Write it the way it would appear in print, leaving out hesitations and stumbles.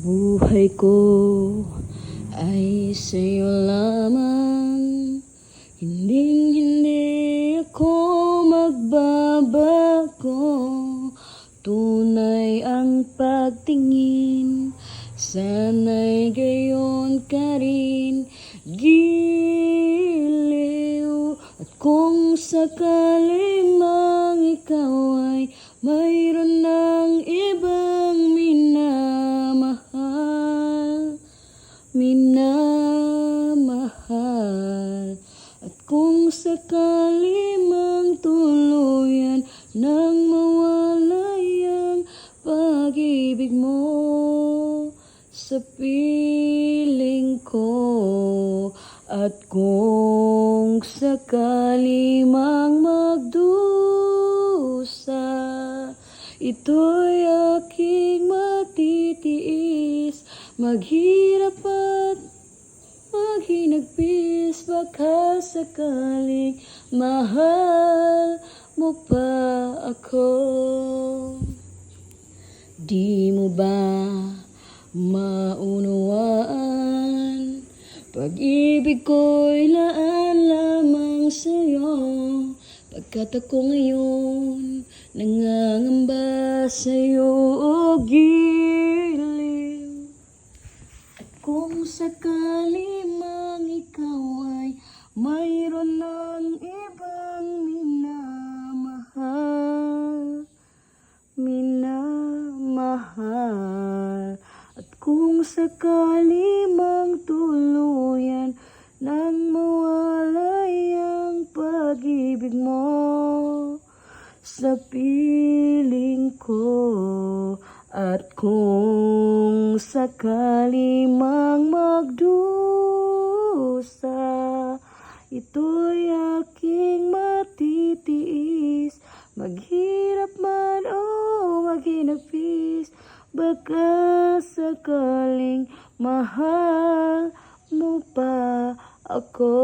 Buhay ko ay sa'yo lamang. Hinding-hindi ako magbabago. Tunay ang pagtingin, sana'y gayon ka rin. Giliw, at kung sakali mang ikaw ay mayroon ng ibang minamahal, at kung sakali mang tuluyan nang mawalay ang pag-ibig mo sa piling ko, at kung sakali mang magdusa, ito'y aking matitiis. Maghirap at maghinagpis, baka sakaling mahal mo pa ako. Di mo ba maunawaan? Pag-ibig ko'y laan lamang sa'yo, pagkat ako ngayon nangangamba sa'yo, o giliw. At kung sakali mang ikaw ay mayroon ng ibang minamahal, at kung sakali mang tuluyan nang mawalay ang pag-ibig mo sa piling ko, at kung sakali mang magdusa, ito'y aking matitiis. Maghirap man o maghinagpis, baka sakaling mahal mo pa ako.